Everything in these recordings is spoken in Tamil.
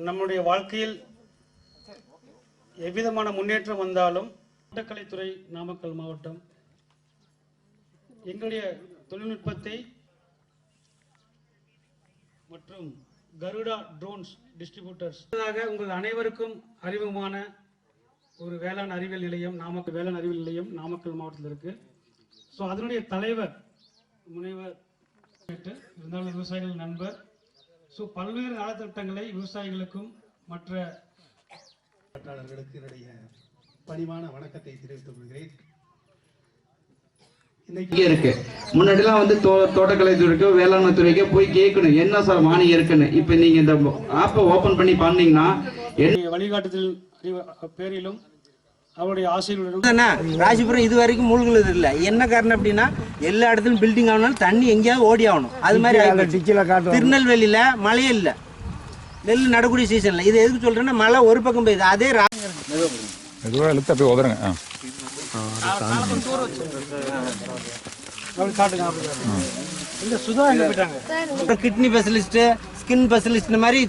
நம்முடைய வாழ்க்கையில் எவ்விதமான முன்னேற்றம் வந்தாலும் தோட்டக்கலைத்துறை நாமக்கல் மாவட்டம் எங்களுடைய தொழில்நுட்பத்தை மற்றும் கருடா ட்ரோன்ஸ் டிஸ்ட்ரிபியூட்டர்ஸ் உங்கள் அனைவருக்கும் அறிமுகமான ஒரு வேளாண் அறிவியல் நிலையம் நாமக்கல் மாவட்டத்தில் இருக்கு. ஸோ அதனுடைய தலைவர் முனைவர் இருந்தாலும் விவசாயிகள் நண்பர். ஸோ பல்வேறு நலத்திட்டங்களை விவசாயிகளுக்கும் மற்ற என்னுடைய பணிவான வணக்கத்தை தெரிவித்துக் கொள்கிறேன். இருக்கு முன்னாடிலாம் வந்து தோட்டக்கலை துறைக்கோ வேளாண்மை துறைக்கோ போய் கேட்கணும் என்ன சார் மானியம் இருக்குன்னு. இப்ப நீங்க இந்த ஆப்பை ஓபன் பண்ணி பண்ணீங்கன்னா வழிகாட்டுதல் பேரிலும் அவருடைய ஆசையுடன் ராசிபுரம் இது வரைக்கும் மூழ்குறது இல்லை. என்ன காரணம் அப்படின்னா எல்லா இடத்துலையும் பில்டிங் ஆகணும், தண்ணி எங்கேயாவது ஓடி ஆகணும். அது மாதிரி திருநெல்வேலியில மழையே இல்லை, நெல் நடக்கூடிய சீசன்ல. இது எதுக்கு சொல்றேன்னா மழை ஒரு பக்கம் பெய்யுது, அதே கிட்னி ஸ்பெஷலிஸ்ட், ஸ்கின் ஸ்பெஷலிஸ்ட், இந்த மாதிரி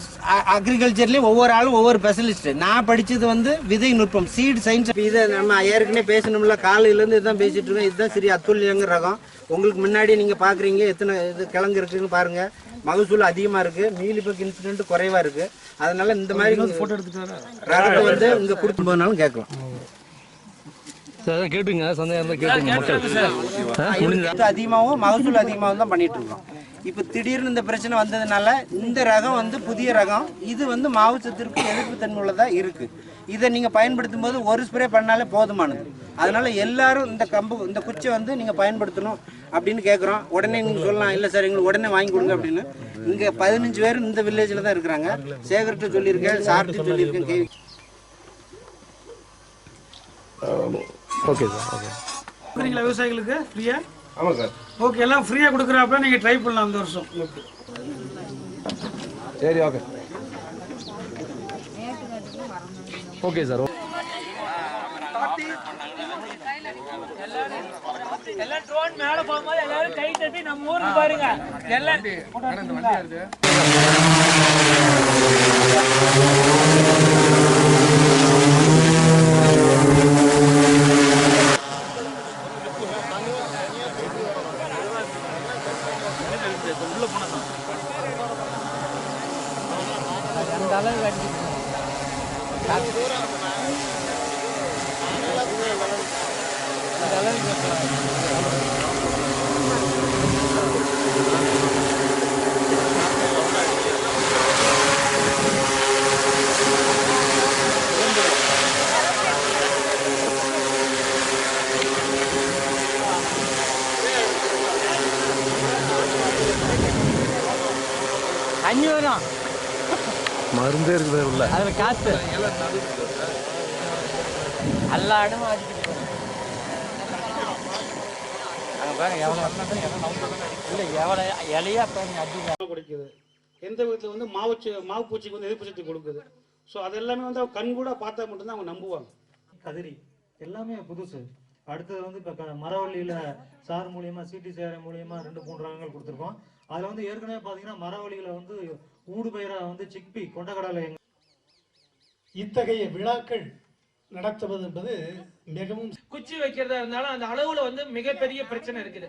அக்ரிகல்ச்சர்லேயும் ஒவ்வொரு ஆளும் ஒவ்வொரு ஸ்பெஷலிஸ்ட். நான் படித்தது வந்து விதை நுட்பம், சீட் சயின்ஸ். இதை நம்ம ஏற்கனவே பேசணும்ல, காலையிலேருந்து இதுதான் பேசிட்டு இருக்கோம். இதுதான் சரி அத்துல்யங்கிற ரகம். உங்களுக்கு முன்னாடி நீங்கள் பார்க்குறீங்க எத்தனை இது கிழங்கு இருக்குன்னு பாருங்கள். மகசூல் அதிகமாக இருக்குது, மீலிபக் இன்சிடென்ட் குறைவாக இருக்குது. அதனால இந்த மாதிரி ஃபோட்டோ எடுத்துட்டாங்க ரகத்தை வந்து இங்கே கொடுக்கும் போதுனாலும் கேட்கலாம். கேட்டுங்க அதிகமாகவும் மகசூல் அதிகமாகவும் தான் பண்ணிட்டு இருக்கோம். இப்போ திடீர்னு இந்த பிரச்சனை வந்ததுனால இந்த ரகம் வந்து புதிய ரகம். இது வந்து மாவுச்சத்திற்கு எதிர்ப்பு தன்மை உள்ளதாக இருக்குது. இதை நீங்கள் பயன்படுத்தும் போது ஒரு ஸ்ப்ரே பண்ணாலே போதுமானது. அதனால எல்லாரும் இந்த குச்சை வந்து நீங்கள் பயன்படுத்தணும் அப்படின்னு கேட்குறோம். உடனே நீங்கள் சொல்லலாம், இல்லை சார் எங்களுக்கு உடனே வாங்கி கொடுங்க அப்படின்னு. இங்கே 15 பேர் இந்த வில்லேஜில் தான் இருக்கிறாங்க. சேகர்கிட்ட சொல்லியிருக்கேன், சார்ட்டு சொல்லியிருக்கேன், கேவி. Okay sir. ஓகே கொடுக்குறீங்களா விவசாயிகளுக்கு ஃப்ரீயா? ஆமாம் சார். ஓகே, எல்லாம் ஃப்ரீயாக கொடுக்குறாப்ப நீங்கள் ட்ரை பண்ணலாம் இந்த வருஷம். சரி, ஓகே ஓகே சார். எல்லாம் ட்ரோன் மேல போகும்போது எல்லாரும் கை தட்டி நம்ம ஊருக்கு பாருங்க. எல்லாம் அந்த அளவு அஞ்சு வரும் மருந்தே இருக்குது உள்ள. அதுல காத்து எல்லா இடமும் அடிக்குது. கொடுக்குது. எந்த விதத்தில் வந்து மாவு பூச்சிக்கு வந்து எதிர்ப்பு சக்தி கொடுக்குது. ஸோ அதெல்லாமே வந்து அவங்க கண் கூட பார்த்தா மட்டும்தான் அவங்க நம்புவாங்க. கதிரி எல்லாமே புதுசு. அடுத்தது வந்து இப்போ மரவள்ளியில் சார் மூலியமாக சிடி சேர மூலியமாக 2-3 ரகங்கள் கொடுத்துருக்கோம். அதில் வந்து ஏற்கனவே பார்த்தீங்கன்னா மரவள்ளியில் வந்து ஊடு பயிராக வந்து சிக்பி கொண்டக்கடலை. இத்தகைய விழாக்கள் நடத்துவது என்பது மிகவும் குச்சி வைக்கிறதா இருந்தாலும் அந்த அளவுல வந்து மிகப்பெரிய பிரச்சனை இருக்குது.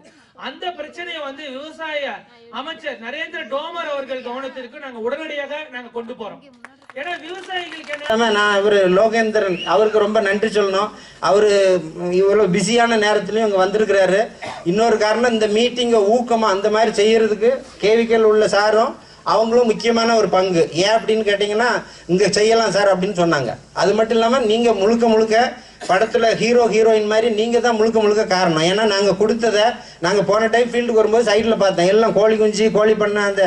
அந்த பிரச்சனையை வந்து விவசாய அமைச்சர் நரேந்திர தோமர் அவர்கள் கவனத்திற்கு நாங்க உடனடியாக நாங்க கொண்டு போறோம். ஏன்னா விவசாயிகளுக்கு நான் இவர் லோகேந்திரன் அவருக்கு ரொம்ப நன்றி சொல்லணும். அவரு இவ்வளவு பிஸியான நேரத்திலையும் இங்க வந்திருக்கிறாரு. இன்னொரு காரணம், இந்த மீட்டிங்கை ஊக்கமா அந்த மாதிரி செய்யறதுக்கு கேவிக்கல் உள்ள சாரும் அவங்களும் முக்கியமான ஒரு பங்கு. ஏன் அப்படின்னு கேட்டிங்கன்னா, இங்கே செய்யலாம் சார் அப்படின்னு சொன்னாங்க. அது மட்டும் இல்லாமல் நீங்கள் முழுக்க படத்தில் ஹீரோயின் மாதிரி நீங்கள் தான் முழுக்க காரணம். ஏன்னா நாங்கள் கொடுத்ததை நாங்கள் போன டைம் ஃபீல்டுக்கு வரும்போது சைடில் பார்த்தேன், எல்லாம் கோழி குஞ்சு கோழி பண்ண அந்த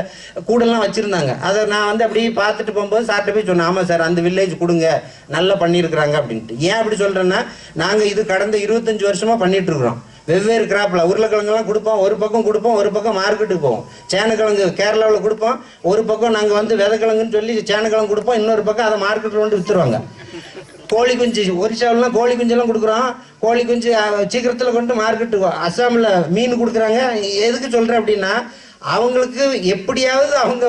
கூடெல்லாம் வச்சுருந்தாங்க. அதை நான் வந்து அப்படியே பார்த்துட்டு போகும்போது சார்கிட்ட போய் சொன்னேன், ஆமாம் சார் அந்த வில்லேஜ் கொடுங்க, நல்லா பண்ணியிருக்கிறாங்க அப்படின்ட்டு. ஏன் அப்படி சொல்கிறேன்னா, நாங்கள் இது கடந்த 25 வருஷமாக பண்ணிகிட்ருக்குறோம். வெவ்வேறு கிராப்பில் உருளைக்கிழங்கெல்லாம் கொடுப்போம், ஒரு பக்கம் கொடுப்போம், ஒரு பக்கம் மார்க்கெட்டுக்கு போவோம். சேனக்கிழங்கு கேரளாவில் கொடுப்போம், ஒரு பக்கம் நாங்கள் வந்து விதைக்கிழங்குன்னு சொல்லி சேனக்கிழங்கு கொடுப்போம், இன்னொரு பக்கம் அதை மார்க்கெட்டில் கொண்டு விற்றுருவாங்க. கோழி குஞ்சு ஒரிசாவிலாம் கோழி குஞ்செல்லாம் கொடுக்குறோம். கோழி குஞ்சு சீக்கிரத்தில் கொண்டு மார்க்கெட்டுக்கு. அஸ்ஸாமில் மீன் கொடுக்குறாங்க. எதுக்கு சொல்கிறேன் அப்படின்னா, அவங்களுக்கு எப்படியாவது அவங்க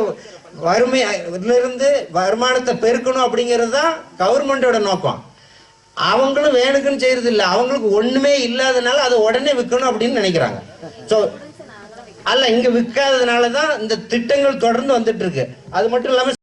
வறுமையிலிருந்து வருமானத்தை பெருக்கணும் அப்படிங்கிறது தான் கவர்மெண்டோட நோக்கம். அவங்களும் வேணுக்குன்னு செய்யறது இல்லை, அவங்களுக்கு ஒண்ணுமே இல்லாதனால அதை உடனே விற்கணும் அப்படின்னு நினைக்கிறாங்க. ஸோ அல்ல, இங்க விற்காததுனால தான் இந்த திட்டங்கள் தொடர்ந்து வந்துட்டு இருக்கு. அது மட்டும் இல்லாம